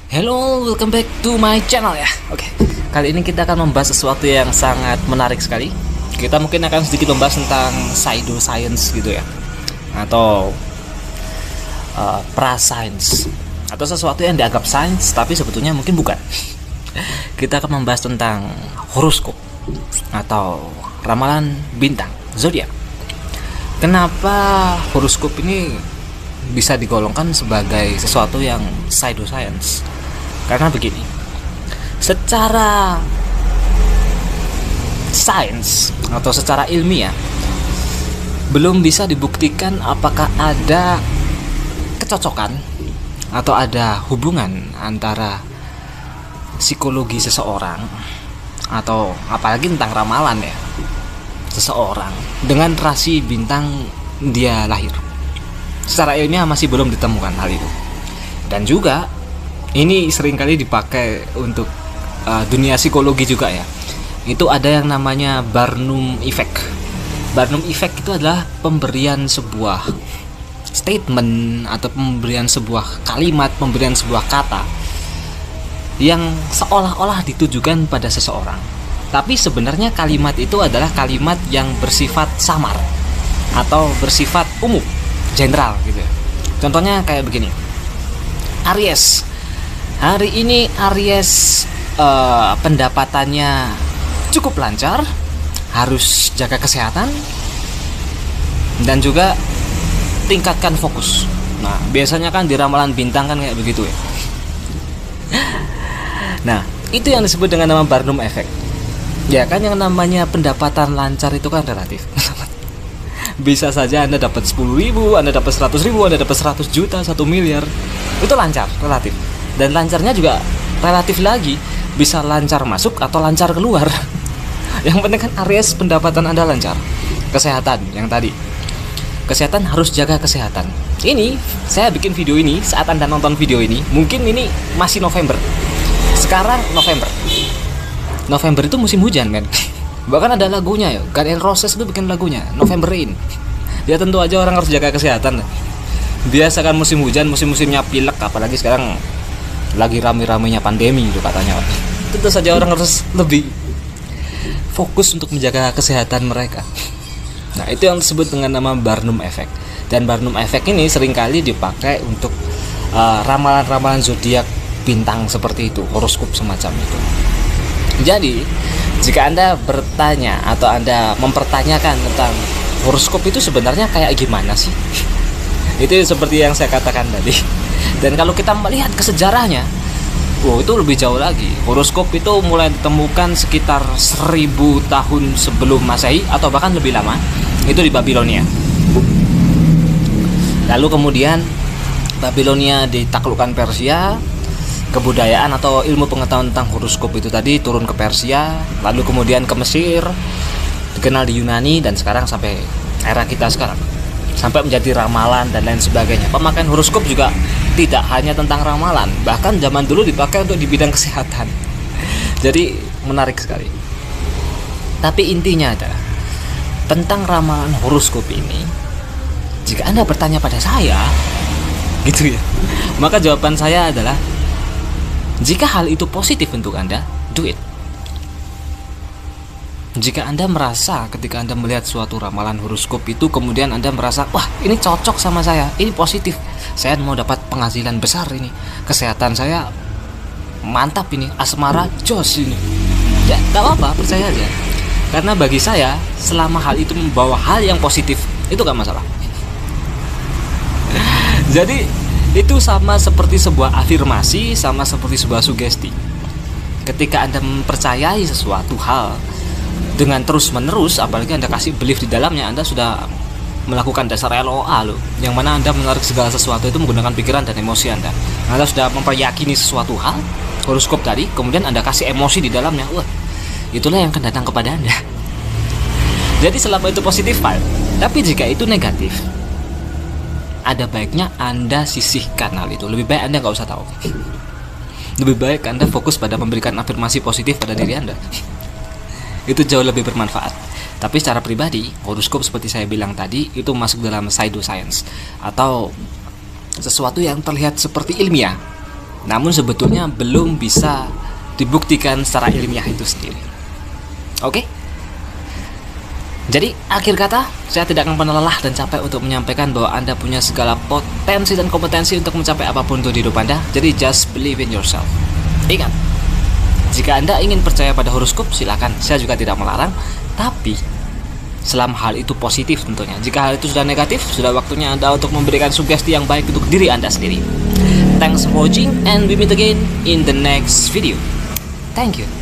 Hello, welcome back to my channel ya. Oke, kali ini kita akan membahas sesuatu yang sangat menarik sekali. Kita mungkin akan sedikit membahas tentang pseudoscience gitu ya, atau pra-science, atau sesuatu yang dianggap sains tapi sebetulnya mungkin bukan. Kita akan membahas tentang horoskop atau ramalan bintang, zodiak. Kenapa horoskop ini bisa digolongkan sebagai sesuatu yang pseudoscience? Karena begini, secara sains atau secara ilmiah belum bisa dibuktikan apakah ada kecocokan atau ada hubungan antara psikologi seseorang atau apalagi tentang ramalan ya seseorang dengan rasi bintang dia lahir. Secara ilmiah masih belum ditemukan hal itu. Dan juga ini seringkali dipakai untuk dunia psikologi juga ya. Itu ada yang namanya Barnum Effect. Barnum Effect itu adalah pemberian sebuah statement atau pemberian sebuah kalimat, pemberian sebuah kata yang seolah-olah ditujukan pada seseorang. Tapi sebenarnya kalimat itu adalah kalimat yang bersifat samar atau bersifat umum, general gitu ya. Contohnya kayak begini. Aries. Hari ini Aries pendapatannya cukup lancar, harus jaga kesehatan dan juga tingkatkan fokus. Nah, biasanya kan di ramalan bintang kan kayak begitu ya. Nah, itu yang disebut dengan nama Barnum Effect. Ya kan, yang namanya pendapatan lancar itu kan relatif. Bisa saja Anda dapat 10.000, Anda dapat 100.000, Anda dapat 100 juta, 1 miliar. Itu lancar, relatif. Dan lancarnya juga relatif lagi, bisa lancar masuk atau lancar keluar. Yang penting kan Aries pendapatan Anda lancar. Kesehatan yang tadi. Kesehatan, harus jaga kesehatan. Ini saya bikin video ini saat Anda nonton video ini, mungkin ini masih November. Sekarang November. November itu musim hujan kan. Bahkan ada lagunya ya, Guns N' Roses itu bikin lagunya Novemberin. Ya tentu aja orang harus jaga kesehatan. Biasa kan musim hujan, musim-musimnya pilek, apalagi sekarang lagi rame-ramenya pandemi itu katanya. Tentu saja orang harus lebih fokus untuk menjaga kesehatan mereka. Nah, itu yang disebut dengan nama Barnum Effect. Dan Barnum Effect ini seringkali dipakai untuk ramalan-ramalan zodiak bintang seperti itu, horoskop semacam itu. Jadi, jika Anda bertanya atau Anda mempertanyakan tentang horoskop itu sebenarnya kayak gimana sih? Itu seperti yang saya katakan tadi. Dan kalau kita melihat ke sejarahnya, itu lebih jauh lagi. Horoskop itu mulai ditemukan sekitar 1000 tahun sebelum Masehi atau bahkan lebih lama. Itu di Babilonia. Lalu kemudian Babilonia ditaklukkan Persia. Kebudayaan atau ilmu pengetahuan tentang horoskop itu tadi turun ke Persia, lalu kemudian ke Mesir, dikenal di Yunani, dan sekarang sampai era kita sekarang, sampai menjadi ramalan dan lain sebagainya. Pemakaian horoskop juga tidak hanya tentang ramalan, bahkan zaman dulu dipakai untuk di bidang kesehatan. Jadi menarik sekali. Tapi intinya adalah tentang ramalan horoskop ini, jika Anda bertanya pada saya gitu ya, maka jawaban saya adalah jika hal itu positif untuk Anda, do it. Jika Anda merasa ketika Anda melihat suatu ramalan horoskop itu, kemudian Anda merasa, wah ini cocok sama saya, ini positif, saya mau dapat penghasilan besar ini, kesehatan saya mantap ini, asmara jos ini, ya gak apa-apa, percaya aja. Karena bagi saya, selama hal itu membawa hal yang positif, itu gak masalah. Jadi itu sama seperti sebuah afirmasi, sama seperti sebuah sugesti. Ketika Anda mempercayai sesuatu hal dengan terus-menerus, apalagi Anda kasih belief di dalamnya, Anda sudah melakukan dasar LOA loh, yang mana Anda menarik segala sesuatu itu menggunakan pikiran dan emosi Anda. Anda sudah memperyakini sesuatu hal, horoskop tadi, kemudian Anda kasih emosi di dalamnya. Wah, itulah yang akan datang kepada Anda. Jadi selama itu positif, fine. Tapi jika itu negatif, ada baiknya Anda sisihkan hal itu. Lebih baik Anda nggak usah tahu. Lebih baik Anda fokus pada memberikan afirmasi positif pada diri Anda. Itu jauh lebih bermanfaat. Tapi secara pribadi, horoskop seperti saya bilang tadi, itu masuk dalam pseudoscience atau sesuatu yang terlihat seperti ilmiah, namun sebetulnya belum bisa dibuktikan secara ilmiah itu sendiri. Oke? Jadi akhir kata, saya tidak akan pernah lelah dan capek untuk menyampaikan bahwa Anda punya segala potensi dan kompetensi untuk mencapai apapun untuk di hidup Anda. Jadi just believe in yourself. Ingat, jika Anda ingin percaya pada horoskop, silakan. Saya juga tidak melarang. Tapi selama hal itu positif tentunya. Jika hal itu sudah negatif, sudah waktunya Anda untuk memberikan sugesti yang baik untuk diri Anda sendiri. Thanks for watching and we meet again in the next video. Thank you.